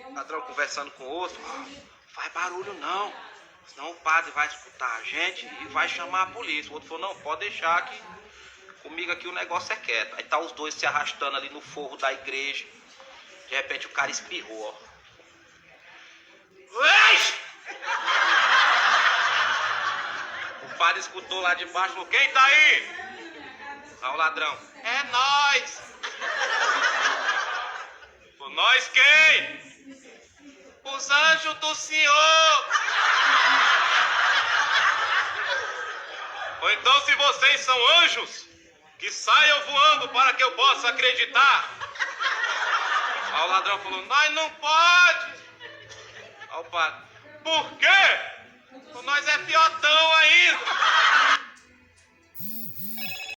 O ladrão conversando com o outro. Faz barulho não, senão o padre vai escutar a gente e vai chamar a polícia. O outro falou, não, pode deixar que comigo aqui o negócio é quieto. Aí tá os dois se arrastando ali no forro da igreja. De repente o cara espirrou, ó. O padre escutou lá de baixo, falou, quem tá aí? Aí o ladrão, é nós. Falou, nós quem? Os anjos do Senhor. Ou então, se vocês são anjos, que saiam voando para que eu possa acreditar. Aí o ladrão falou, nós não pode. Aí o padre, por quê? Nós é fiotão ainda.